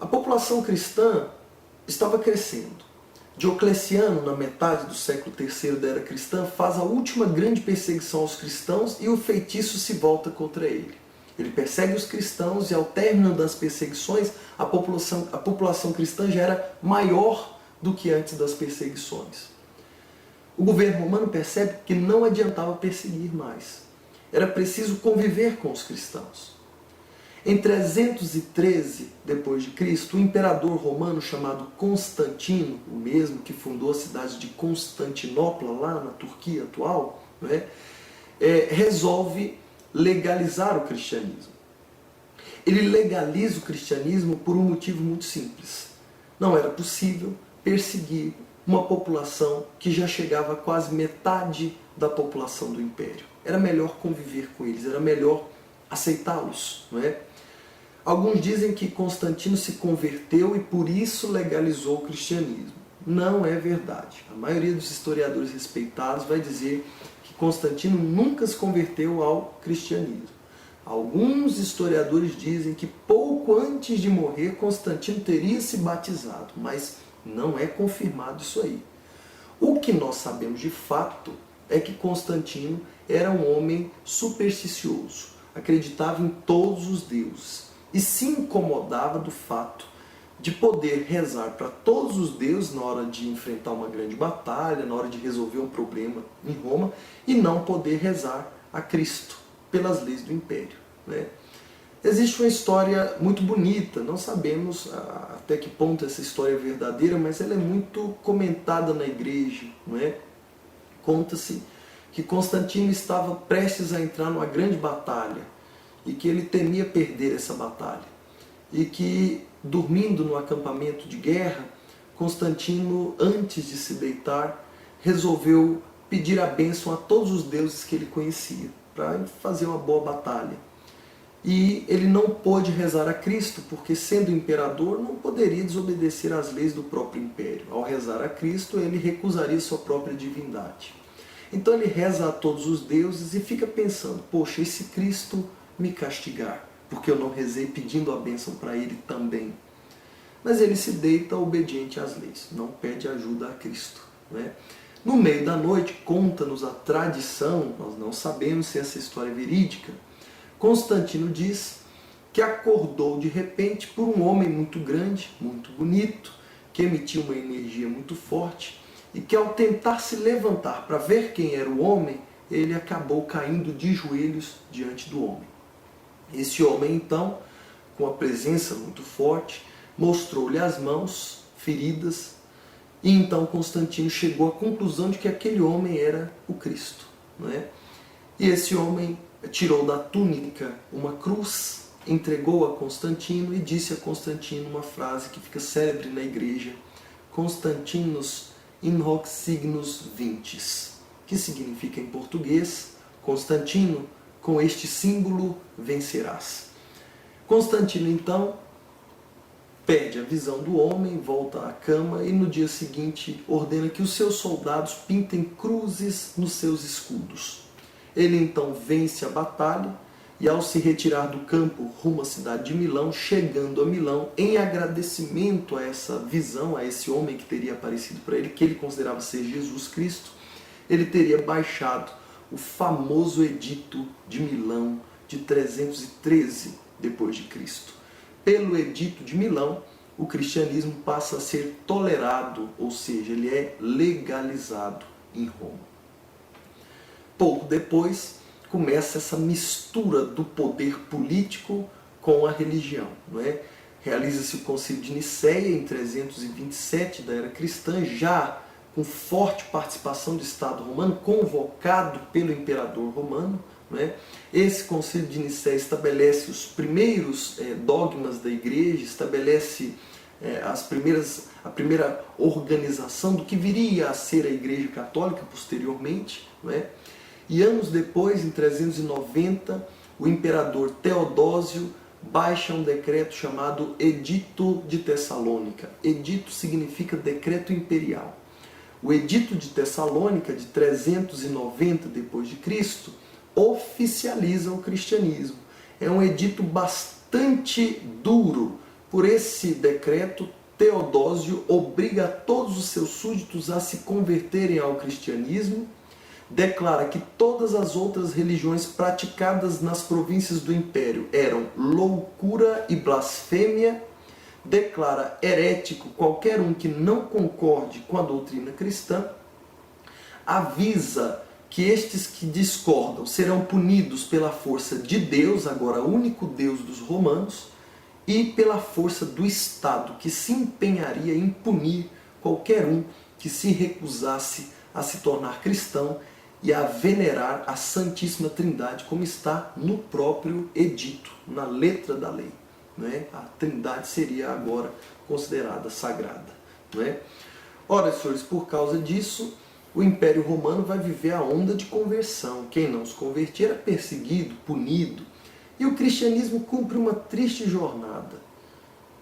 A população cristã estava crescendo. Diocleciano, na metade do século III da era cristã, faz a última grande perseguição aos cristãos e o feitiço se volta contra ele. Ele persegue os cristãos e, ao término das perseguições, a população cristã já era maior do que antes das perseguições. O governo romano percebe que não adiantava perseguir mais. Era preciso conviver com os cristãos. Em 313 d.C., o imperador romano chamado Constantino, o mesmo que fundou a cidade de Constantinopla, lá na Turquia atual, resolve legalizar o cristianismo. Ele legaliza o cristianismo por um motivo muito simples. Não era possível perseguir uma população que já chegava a quase metade da população do império. Era melhor conviver com eles, era melhor aceitá-los, não é? Alguns dizem que Constantino se converteu e por isso legalizou o cristianismo. Não é verdade. A maioria dos historiadores respeitados vai dizer que Constantino nunca se converteu ao cristianismo. Alguns historiadores dizem que pouco antes de morrer Constantino teria se batizado, mas não é confirmado isso aí. O que nós sabemos de fato é que Constantino era um homem supersticioso, acreditava em todos os deuses e se incomodava do fato de poder rezar para todos os deuses na hora de enfrentar uma grande batalha, na hora de resolver um problema em Roma, e não poder rezar a Cristo pelas leis do Império, né? Existe uma história muito bonita, não sabemos até que ponto essa história é verdadeira, mas ela é muito comentada na igreja, não é? Conta-se que Constantino estava prestes a entrar numa grande batalha e que ele temia perder essa batalha. E que, dormindo no acampamento de guerra, Constantino, antes de se deitar, resolveu pedir a bênção a todos os deuses que ele conhecia, para fazer uma boa batalha. E ele não pôde rezar a Cristo, porque sendo imperador não poderia desobedecer às leis do próprio império. Ao rezar a Cristo, ele recusaria sua própria divindade. Então ele reza a todos os deuses e fica pensando, poxa, e se Cristo me castigar, porque eu não rezei pedindo a bênção para ele também? Mas ele se deita obediente às leis, não pede ajuda a Cristo, né? No meio da noite, conta-nos a tradição, nós não sabemos se essa história é verídica, Constantino diz que acordou de repente por um homem muito grande, muito bonito, que emitia uma energia muito forte e que, ao tentar se levantar para ver quem era o homem, ele acabou caindo de joelhos diante do homem. Esse homem, então, com a presença muito forte, mostrou-lhe as mãos feridas e então Constantino chegou à conclusão de que aquele homem era o Cristo, não é? E esse homem tirou da túnica uma cruz, entregou a Constantino e disse a Constantino uma frase que fica célebre na igreja: Constantinus in hoc signus vintis, que significa em português: Constantino, com este símbolo vencerás. Constantino então perde a visão do homem, volta à cama e no dia seguinte ordena que os seus soldados pintem cruzes nos seus escudos. Ele então vence a batalha e, ao se retirar do campo rumo à cidade de Milão, chegando a Milão, em agradecimento a essa visão, a esse homem que teria aparecido para ele, que ele considerava ser Jesus Cristo, ele teria baixado o famoso Edito de Milão de 313 d.C. Pelo Edito de Milão, o cristianismo passa a ser tolerado, ou seja, ele é legalizado em Roma. Pouco depois, começa essa mistura do poder político com a religião, não é? Realiza-se o Concílio de Nicéia em 327 da era cristã, já com forte participação do Estado romano, convocado pelo imperador romano, não é? Esse Concílio de Nicéia estabelece os primeiros dogmas da igreja, estabelece a primeira organização do que viria a ser a Igreja Católica posteriormente, não é? E anos depois, em 390, o imperador Teodósio baixa um decreto chamado Edito de Tessalônica. Edito significa decreto imperial. O Edito de Tessalônica, de 390 d.C., oficializa o cristianismo. É um edito bastante duro, Por esse decreto, Teodósio obriga todos os seus súditos a se converterem ao cristianismo, declara que todas as outras religiões praticadas nas províncias do império eram loucura e blasfêmia, declara herético qualquer um que não concorde com a doutrina cristã, avisa que estes que discordam serão punidos pela força de Deus, agora único Deus dos romanos, e pela força do Estado, que se empenharia em punir qualquer um que se recusasse a se tornar cristão e a venerar a Santíssima Trindade, como está no próprio edito, na letra da lei. Né? A Trindade seria agora considerada sagrada. Né? Ora, senhores, por causa disso, o Império Romano vai viver a onda de conversão. Quem não se convertia era perseguido, punido. E o cristianismo cumpre uma triste jornada.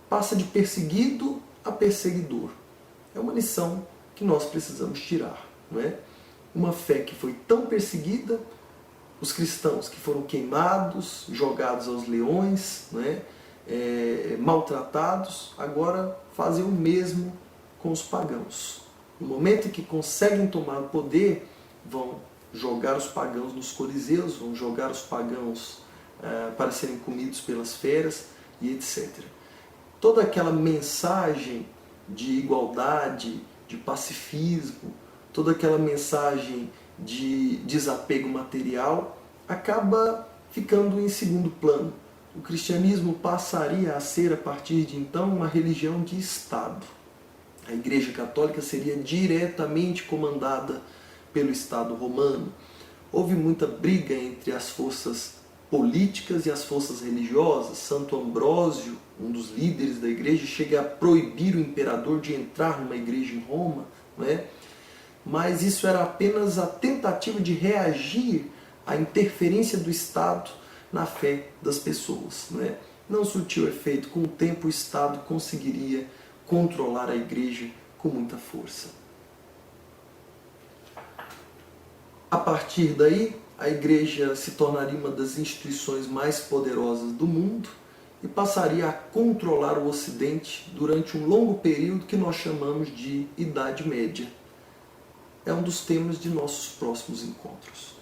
Passa de perseguido a perseguidor. É uma lição que nós precisamos tirar. Não é? Uma fé que foi tão perseguida, os cristãos que foram queimados, jogados aos leões, não é? Maltratados, agora fazem o mesmo com os pagãos. No momento em que conseguem tomar o poder, vão jogar os pagãos nos coliseus, vão jogar os pagãos para serem comidos pelas feras e etc. Toda aquela mensagem de igualdade, de pacifismo, toda aquela mensagem de desapego material acaba ficando em segundo plano. O cristianismo passaria a ser, a partir de então, uma religião de Estado. A Igreja Católica seria diretamente comandada pelo Estado romano. Houve muita briga entre as forças políticas e as forças religiosas. Santo Ambrósio, um dos líderes da igreja, chega a proibir o imperador de entrar numa igreja em Roma, não é? Mas isso era apenas a tentativa de reagir à interferência do Estado na fé das pessoas. Não é? Não surtiu efeito. Com o tempo, o Estado conseguiria controlar a igreja com muita força. A partir daí, a igreja se tornaria uma das instituições mais poderosas do mundo e passaria a controlar o Ocidente durante um longo período que nós chamamos de Idade Média. É um dos temas de nossos próximos encontros.